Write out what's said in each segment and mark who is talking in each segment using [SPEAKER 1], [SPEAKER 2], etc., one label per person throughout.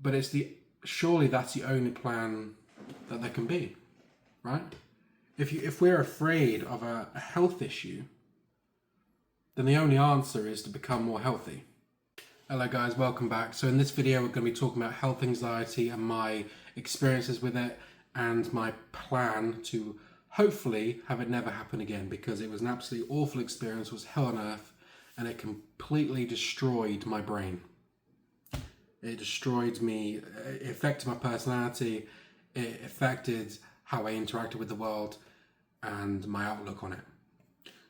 [SPEAKER 1] but surely that's the only plan that there can be, right? If we're afraid of a health issue, then the only answer is to become more healthy. Hello guys, welcome back. So in this video we're going to be talking about health anxiety and my experiences with it and my plan to hopefully have it never happen again, because it was an absolutely awful experience, it was hell on earth, and it completely destroyed my brain. It destroyed me, it affected my personality, it affected how I interacted with the world and my outlook on it.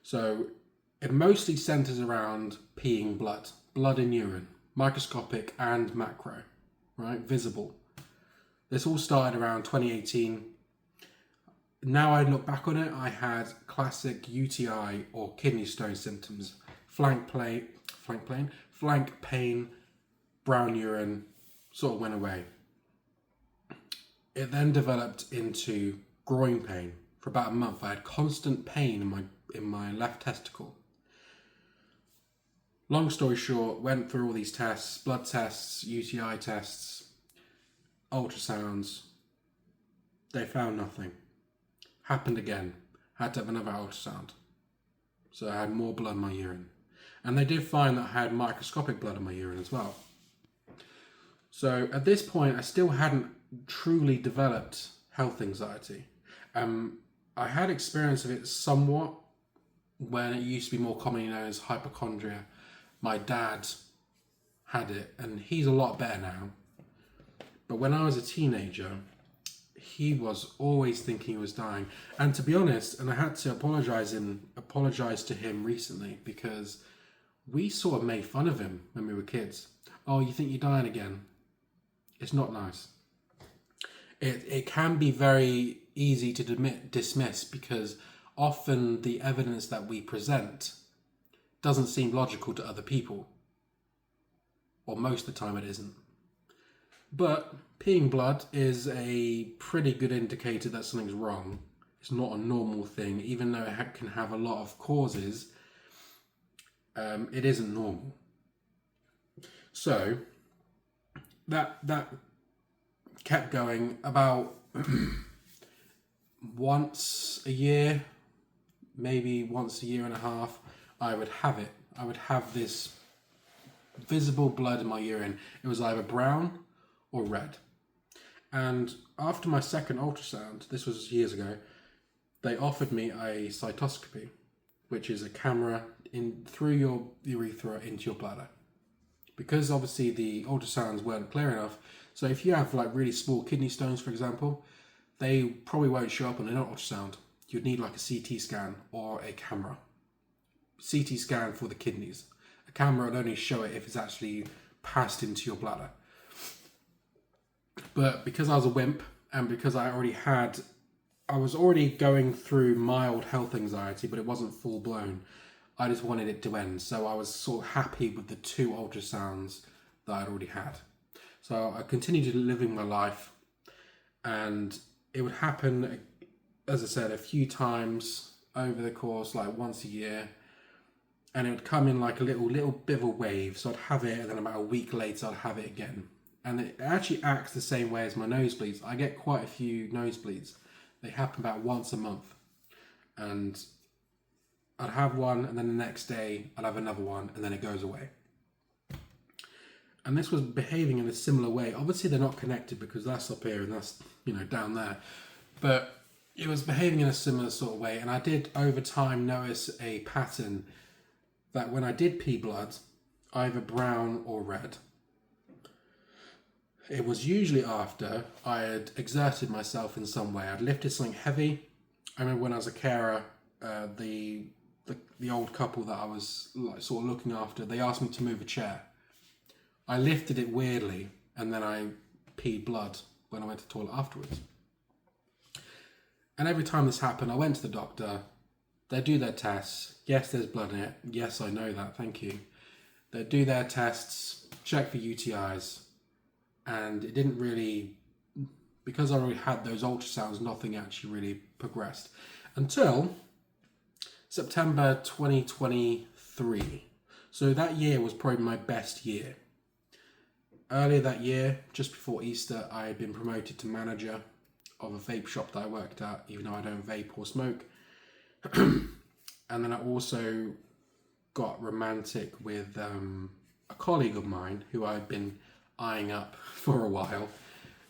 [SPEAKER 1] So it mostly centers around peeing blood in urine, microscopic and macro, right? Visible. This all started around 2018. Now I look back on it, I had classic UTI or kidney stone symptoms, flank pain, brown urine, sort of went away. It then developed into groin pain. For about a month I had constant pain in my left testicle. Long story short, went through all these tests, blood tests, UTI tests, ultrasounds. They found nothing. Happened again. Had to have another ultrasound. So I had more blood in my urine. And they did find that I had microscopic blood in my urine as well. So at this point, I still hadn't truly developed health anxiety. I had experience of it somewhat when it used to be more commonly known as hypochondria. My dad had it, and he's a lot better now. But when I was a teenager, he was always thinking he was dying. And to be honest, and I had to apologize to him recently, because we sort of made fun of him when we were kids. Oh, you think you're dying again? It's not nice. It can be very easy to dismiss, because often the evidence that we present doesn't seem logical to other people, or most of the time it isn't. But peeing blood is a pretty good indicator that something's wrong. It's not a normal thing, even though it can have a lot of causes. It isn't normal. So that kept going about once a year, maybe once a year and a half. I would have it. I would have this visible blood in my urine. It was either brown or red. And after my second ultrasound, this was years ago, they offered me a cytoscopy, which is a camera through your urethra into your bladder. Because obviously the ultrasounds weren't clear enough, so if you have like really small kidney stones, for example, they probably won't show up on an ultrasound. You'd need like a CT scan or a camera. CT scan for the kidneys. A camera would only show it if it's actually passed into your bladder. But because I was a wimp, and because I was already going through mild health anxiety, but it wasn't full blown, I just wanted it to end. So I was sort of happy with the 2 ultrasounds that I'd already had. So I continued living my life, and it would happen, as I said, a few times over the course, like once a year. And it would come in like a little bit of a wave. So I'd have it, and then about a week later I'd have it again. And it actually acts the same way as my nosebleeds. I get quite a few nosebleeds. They happen about once a month. And I'd have one, and then the next day I'd have another one, and then it goes away. And this was behaving in a similar way. Obviously they're not connected, because that's up here and that's, down there. But it was behaving in a similar sort of way. And I did over time notice a pattern that when I did pee blood, either brown or red. It was usually after I had exerted myself in some way. I'd lifted something heavy. I remember when I was a carer, the old couple that I was like sort of looking after, they asked me to move a chair. I lifted it weirdly, and then I peed blood when I went to the toilet afterwards. And every time this happened, I went to the doctor. They do their tests. Yes, there's blood in it. Yes, I know that. Thank you. They do their tests, check for UTIs, and it didn't really, because I already had those ultrasounds, nothing actually really progressed until September 2023. So that year was probably my best year. Earlier that year, just before Easter, I had been promoted to manager of a vape shop that I worked at, even though I don't vape or smoke. And then I also got romantic with a colleague of mine who I'd been eyeing up for a while,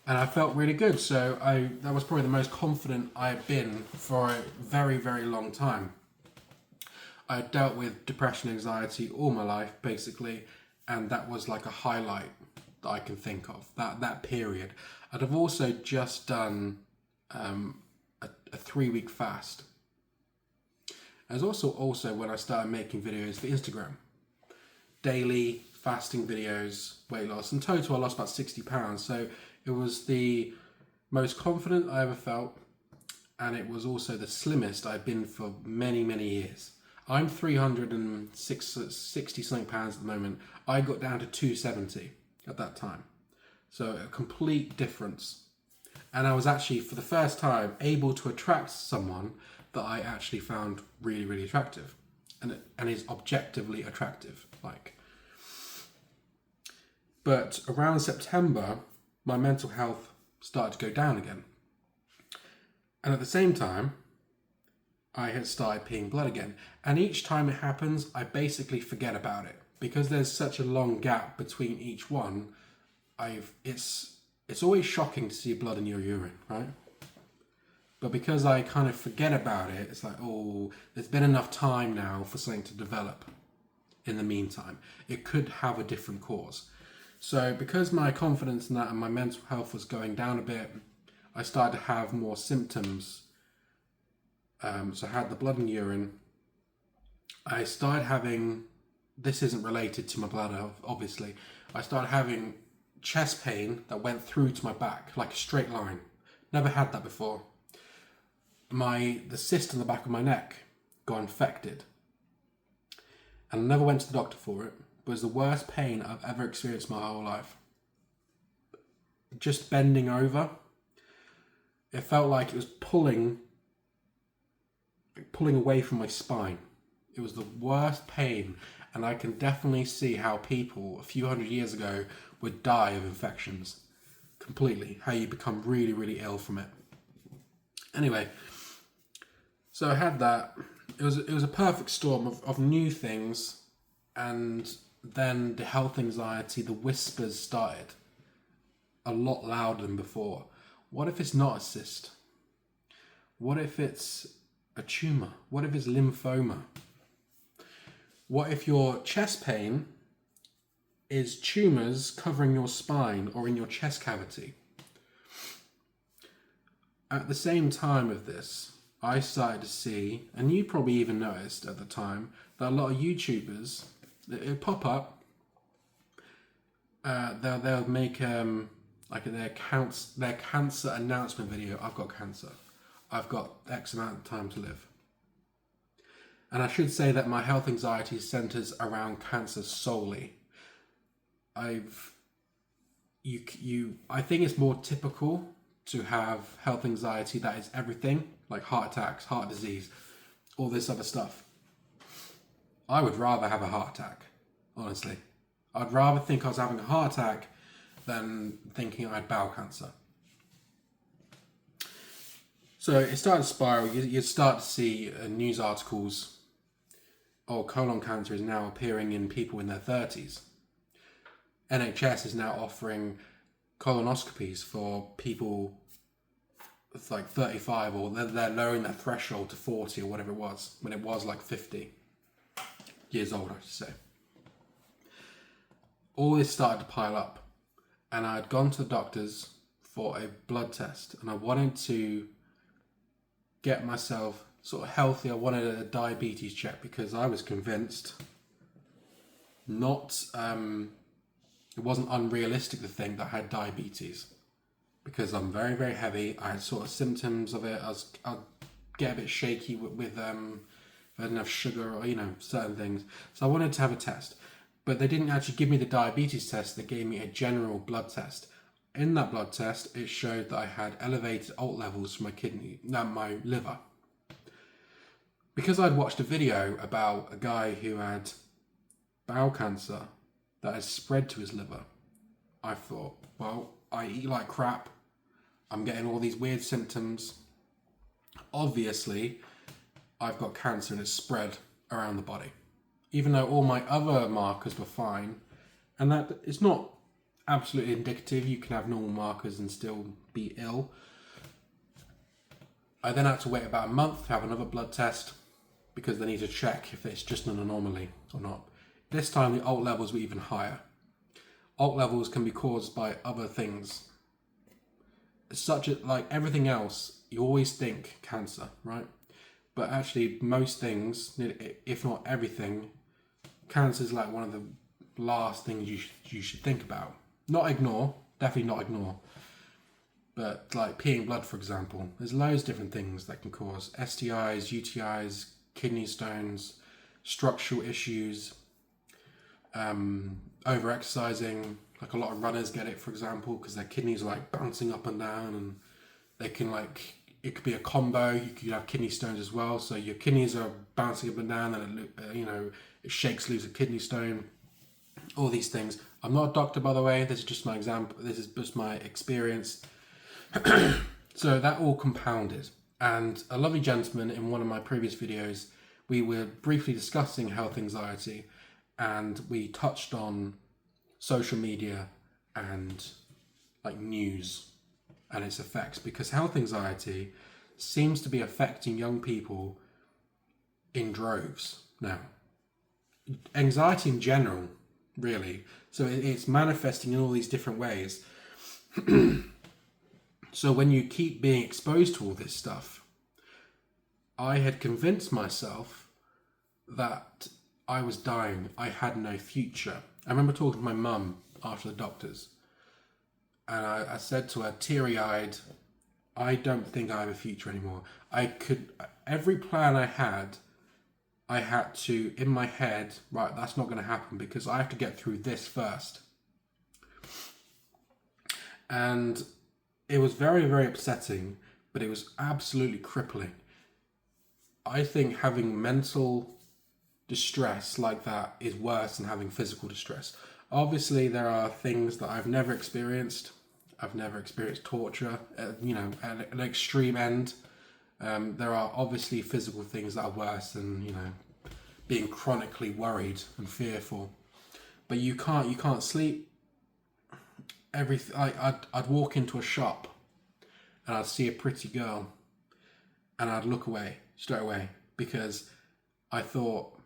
[SPEAKER 1] and I felt really good. So that was probably the most confident I had been for a very, very long time. I had dealt with depression, anxiety all my life, basically, and that was like a highlight that I can think of, that period. I'd have also just done a 3-week fast. It was also when I started making videos for Instagram. Daily fasting videos, weight loss. In total, I lost about 60 pounds. So it was the most confident I ever felt, and it was also the slimmest I've been for many, many years. I'm 360 something pounds at the moment. I got down to 270 at that time. So a complete difference. And I was actually, for the first time, able to attract someone that I actually found really, really attractive. And is objectively attractive. But around September, my mental health started to go down again. And at the same time, I had started peeing blood again. And each time it happens, I basically forget about it. Because there's such a long gap between each one, it's always shocking to see blood in your urine, right? But because I kind of forget about it, it's like, oh, there's been enough time now for something to develop in the meantime. It could have a different cause. So because my confidence in that and my mental health was going down a bit, I started to have more symptoms. So I had the blood and urine. I started having, this isn't related to my bladder, obviously. I started having chest pain that went through to my back, like a straight line. Never had that before. The cyst in the back of my neck got infected. And I never went to the doctor for it. But it was the worst pain I've ever experienced my whole life. Just bending over, it felt like it was pulling away from my spine. It was the worst pain, and I can definitely see how people a few hundred years ago would die of infections. Completely. How you become really, really ill from it. Anyway, so I had that. It was a perfect storm of new things, and then the health anxiety, the whispers started a lot louder than before. What if it's not a cyst? What if it's a tumour? What if it's lymphoma? What if your chest pain is tumours covering your spine or in your chest cavity? At the same time of this, I started to see, and you probably even noticed at the time, that a lot of YouTubers, it'll pop up, they'll make their cancer announcement video. I've got cancer. I've got X amount of time to live. And I should say that my health anxiety centers around cancer solely. I think it's more typical to have health anxiety that is everything, like heart attacks, heart disease, all this other stuff. I would rather have a heart attack, honestly. I'd rather think I was having a heart attack than thinking I had bowel cancer. So it started to spiral. You'd start to see news articles, colon cancer is now appearing in people in their 30s. NHS is now offering colonoscopies for people like 35, or they're lowering their threshold to 40 or whatever it was, when it was like 50 years old, I should say. All this started to pile up, and I'd gone to the doctors for a blood test, and I wanted to get myself sort of healthy. I wanted a diabetes check because I was convinced it wasn't unrealistic to think that I had diabetes, because I'm very, very heavy. I had sort of symptoms of it. I'd get a bit shaky with if I didn't have sugar or, certain things. So I wanted to have a test, but they didn't actually give me the diabetes test. They gave me a general blood test. In that blood test, it showed that I had elevated ALT levels from my liver. Because I'd watched a video about a guy who had bowel cancer that had spread to his liver, I thought, well, I eat like crap. I'm getting all these weird symptoms. Obviously, I've got cancer and it's spread around the body. Even though all my other markers were fine, and that it's not absolutely indicative, you can have normal markers and still be ill. I then had to wait about a month to have another blood test because they need to check if it's just an anomaly or not. This time the alt levels were even higher. Alt levels can be caused by other things. Such as, like everything else, you always think cancer, right? But actually most things, if not everything, cancer is like one of the last things you should think about. Not ignore, definitely not ignore. But like peeing blood, for example, there's loads of different things that can cause STIs, UTIs, kidney stones, structural issues, over-exercising. Like a lot of runners get it, for example, because their kidneys are like bouncing up and down, and they can like, it could be a combo. You could have kidney stones as well. So your kidneys are bouncing up and down, and it shakes loose a kidney stone. All these things. I'm not a doctor, by the way. This is just my example. This is just my experience. So that all compounded. And a lovely gentleman in one of my previous videos, we were briefly discussing health anxiety, and we touched on social media and like news and its effects, because health anxiety seems to be affecting young people in droves now. Anxiety in general, really. So it's manifesting in all these different ways. So when you keep being exposed to all this stuff, I had convinced myself that I was dying. I had no future. I remember talking to my mum after the doctors, and I said to her, teary-eyed, I don't think I have a future anymore. Every plan I had to, in my head, right, that's not going to happen because I have to get through this first. And it was very, very upsetting, but it was absolutely crippling. I think having mental distress like that is worse than having physical distress. Obviously, there are things that I've never experienced. I've never experienced torture, at an extreme end. There are obviously physical things that are worse than, being chronically worried and fearful. But you can't sleep. I'd walk into a shop and I'd see a pretty girl and I'd look away straight away, because I thought,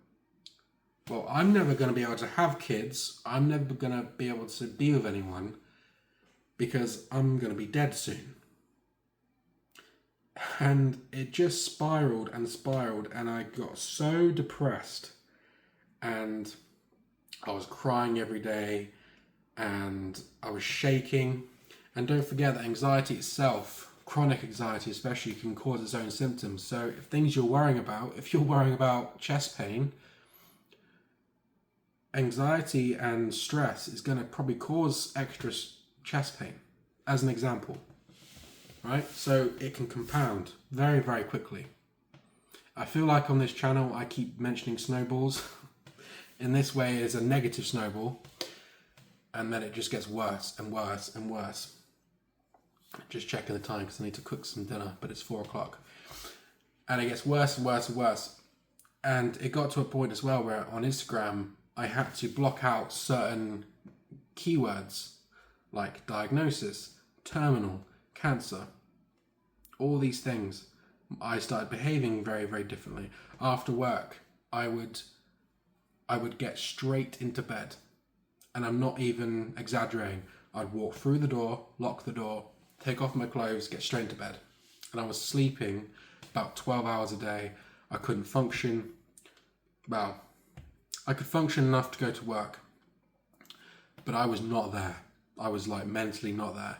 [SPEAKER 1] well, I'm never going to be able to have kids. I'm never going to be able to be with anyone because I'm going to be dead soon. And it just spiraled and spiraled, and I got so depressed, and I was crying every day, and I was shaking. And don't forget that anxiety itself, chronic anxiety especially, can cause its own symptoms. So if things you're worrying about, if you're worrying about chest pain, anxiety and stress is going to probably cause extra chest pain, as an example, right? So it can compound very, very quickly. I feel like on this channel I keep mentioning snowballs. In this way, it's a negative snowball, and then it just gets worse and worse and worse. Just checking the time because I need to cook some dinner, but it's 4 o'clock. And it gets worse and worse and worse. And it got to a point as well where on Instagram, I had to block out certain keywords like diagnosis, terminal, cancer, all these things. I started behaving very, very differently. After work, I would get straight into bed. And I'm not even exaggerating. I'd walk through the door, lock the door, take off my clothes, get straight into bed. And I was sleeping about 12 hours a day. I couldn't function. Well, I could function enough to go to work, but I was not there. I was like mentally not there.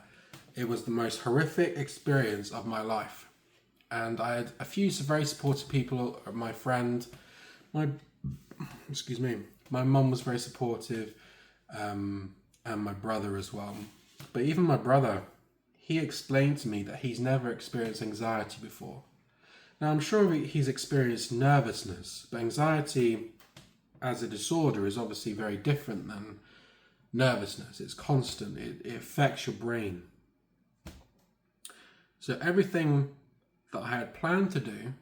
[SPEAKER 1] It was the most horrific experience of my life. And I had a few very supportive people. My friend, my mum was very supportive, and my brother as well. But even my brother, he explained to me that he's never experienced anxiety before. Now, I'm sure he's experienced nervousness, but anxiety as a disorder is obviously very different than nervousness. It's constant. It affects your brain. So everything that I had planned to do,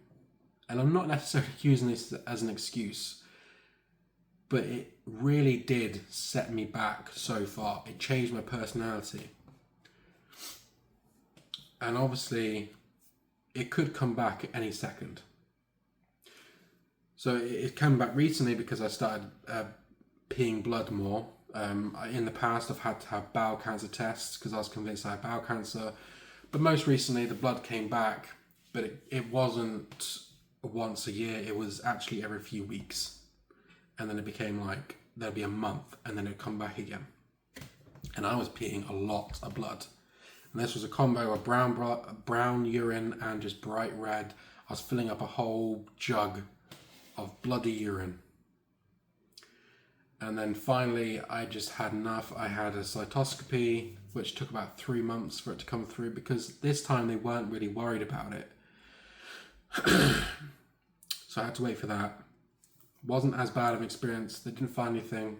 [SPEAKER 1] and I'm not necessarily using this as an excuse, but it really did set me back so far. It changed my personality. And obviously, it could come back at any second. So it came back recently because I started peeing blood more. In the past, I've had to have bowel cancer tests because I was convinced I had bowel cancer. But most recently, the blood came back, but it wasn't once a year. It was actually every few weeks. And then it became like, there'd be a month, and then it'd come back again. And I was peeing a lot of blood. And this was a combo of brown urine and just bright red. I was filling up a whole jug of bloody urine. And then finally, I just had enough. I had a cytoscopy, which took about 3 months for it to come through, because this time they weren't really worried about it. So I had to wait for that. Wasn't as bad of an experience. They didn't find anything.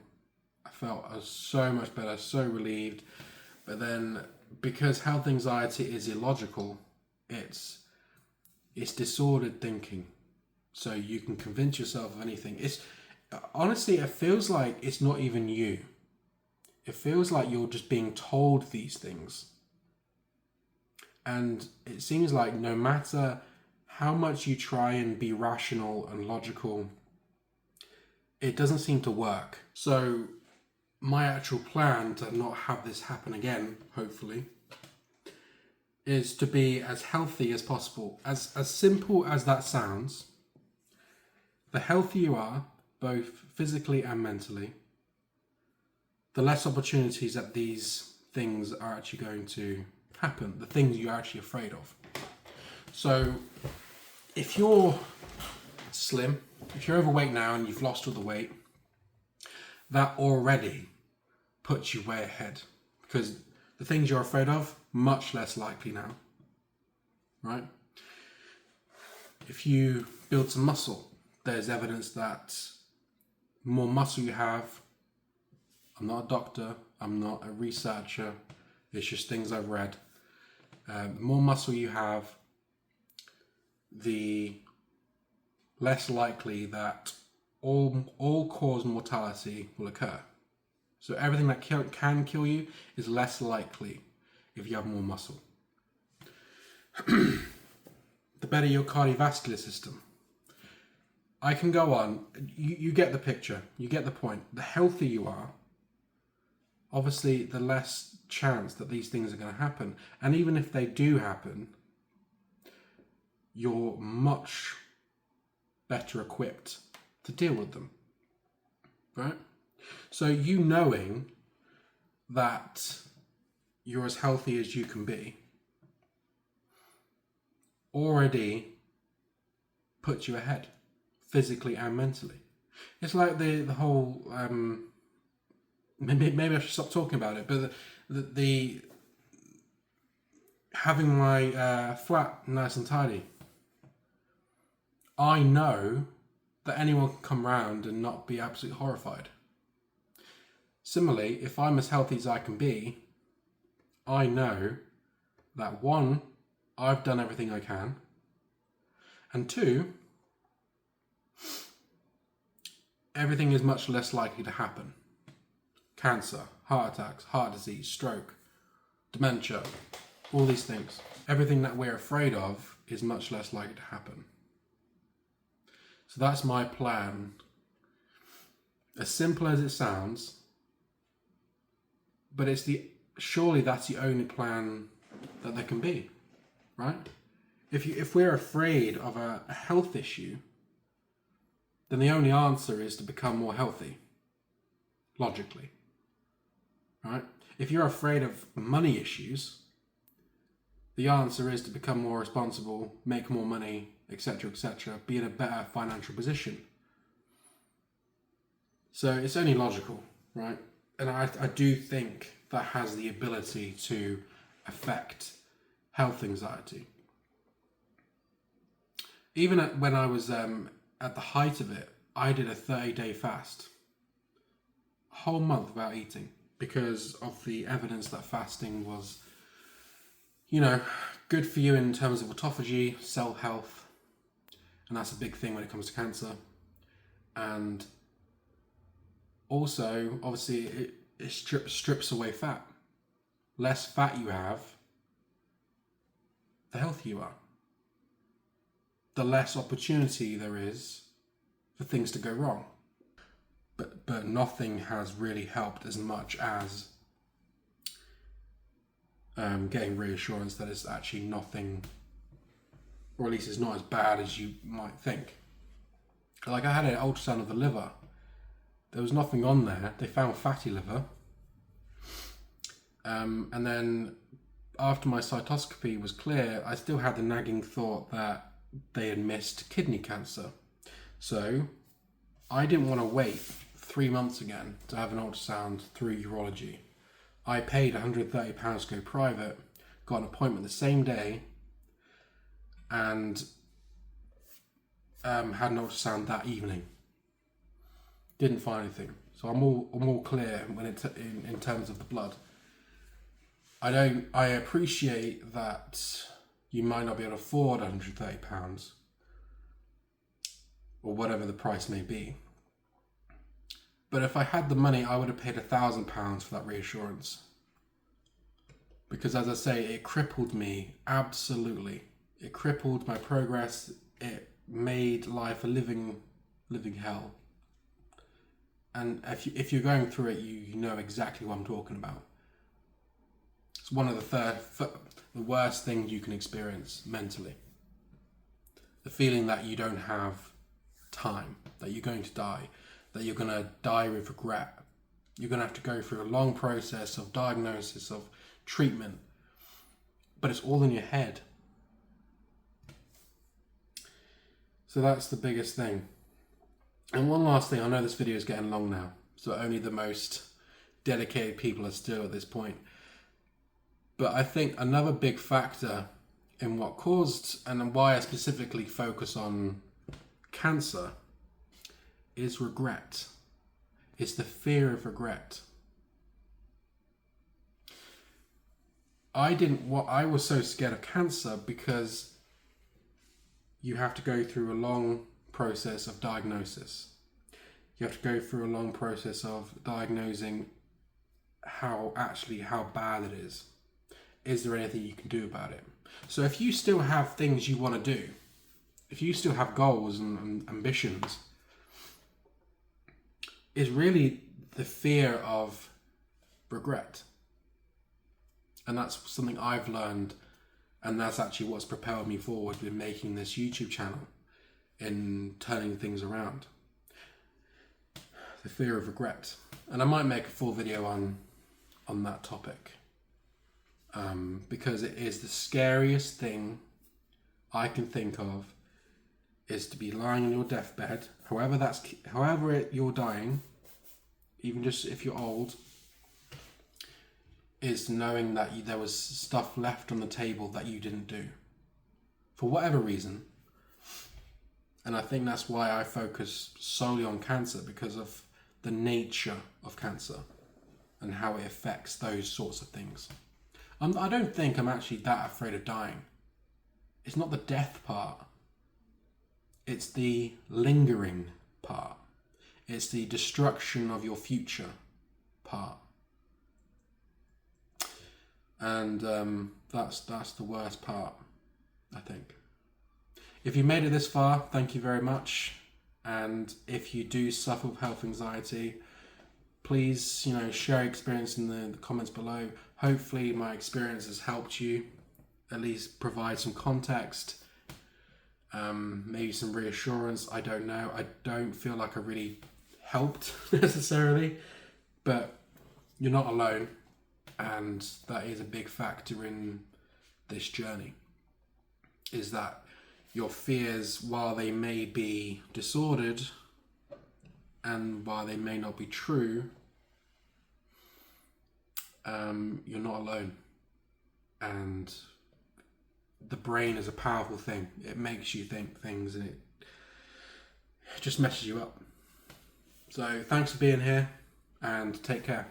[SPEAKER 1] I felt so much better, so relieved. But then, because health anxiety is illogical, it's disordered thinking. So you can convince yourself of anything. Honestly, it feels like it's not even you. It feels like you're just being told these things. And it seems like no matter how much you try and be rational and logical, it doesn't seem to work. So my actual plan to not have this happen again, hopefully, is to be as healthy as possible. As simple as that sounds, the healthier you are, both physically and mentally, the less opportunities that these things are actually going to happen, the things you're actually afraid of. So if you're slim, if you're overweight now and you've lost all the weight, that already puts you way ahead, because the things you're afraid of, much less likely now, right? If you build some muscle, there's evidence that the more muscle you have, I'm not a doctor, I'm not a researcher, it's just things I've read. The more muscle you have, the less likely that all-cause mortality will occur. So everything that can kill you is less likely if you have more muscle. The better your cardiovascular system. I can go on. You get the picture. You get the point. The healthier you are, obviously, the less chance that these things are going to happen. And even if they do happen, you're much better equipped to deal with them, right? So you knowing that you're as healthy as you can be already puts you ahead, physically and mentally. It's like the whole maybe I should stop talking about it, but the having my flat nice and tidy. I know that anyone can come round and not be absolutely horrified. Similarly, if I'm as healthy as I can be, I know that 1, I've done everything I can, and 2, everything is much less likely to happen. Cancer, heart attacks, heart disease, stroke, dementia, all these things. Everything that we're afraid of is much less likely to happen. So that's my plan. As simple as it sounds, but surely that's the only plan that there can be, right? If we're afraid of a health issue, then the only answer is to become more healthy, logically, right? If you're afraid of money issues, the answer is to become more responsible, make more money, etc., be in a better financial position. So it's only logical, right? And I do think that has the ability to affect health anxiety. Even when I was at the height of it, I did a 30-day fast. A whole month without eating. because of the evidence that fasting was, you know, good for you in terms of autophagy, cell health, and that's a big thing when it comes to cancer. And also, obviously, it strips away fat. Less fat you have, the healthier you are. The less opportunity there is for things to go wrong. But nothing has really helped as much as getting reassurance that it's actually nothing, or at least it's not as bad as you might think. Like, I had an ultrasound of the liver. There was nothing on there. They found fatty liver. And then after my cytoscopy was clear, I still had the nagging thought that they had missed kidney cancer. So I didn't want to wait 3 months again to have an ultrasound through urology. I paid £130 to go private, got an appointment the same day, and had an ultrasound that evening. Didn't find anything. So I'm all clear when in terms of the blood. I appreciate that you might not be able to afford £130 or whatever the price may be. But if I had the money, I would have paid £1,000 for that reassurance. Because as I say, it crippled me, absolutely. It crippled my progress. It made life a living hell. And if you're going through it, you know exactly what I'm talking about. It's one of the worst things you can experience mentally. The feeling that you don't have time, that you're going to die, that you're going to die with regret. You're going to have to go through a long process of diagnosis, of treatment, but it's all in your head. So that's the biggest thing. And one last thing, I know this video is getting long now, so only the most dedicated people are still at this point. But I think another big factor in what caused and why I specifically focus on cancer is regret. It's the fear of regret. I was so scared of cancer because you have to go through a long process of diagnosis. You have to go through a long process of diagnosing how bad it is. Is there anything you can do about it? So if you still have things you want to do, if you still have goals and ambitions, it's really the fear of regret. And that's something I've learned, and that's actually what's propelled me forward in making this YouTube channel, in turning things around. The fear of regret. And I might make a full video on that topic. Because it is the scariest thing I can think of, is to be lying on your deathbed, however you're dying, even just if you're old, is knowing that there was stuff left on the table that you didn't do for whatever reason. And I think that's why I focus solely on cancer, because of the nature of cancer and how it affects those sorts of things. I don't think I'm actually that afraid of dying. It's not the death part. It's the lingering part. It's the destruction of your future part. And that's the worst part, I think. If you made it this far, thank you very much. And if you do suffer with health anxiety, please, share your experience in the comments below. Hopefully my experience has helped you, at least provide some context, maybe some reassurance. I don't know. I don't feel like I really helped necessarily, but you're not alone. And that is a big factor in this journey, is that your fears, while they may be disordered and while they may not be true, you're not alone. And the brain is a powerful thing. It makes you think things, and it just messes you up. So thanks for being here, and take care.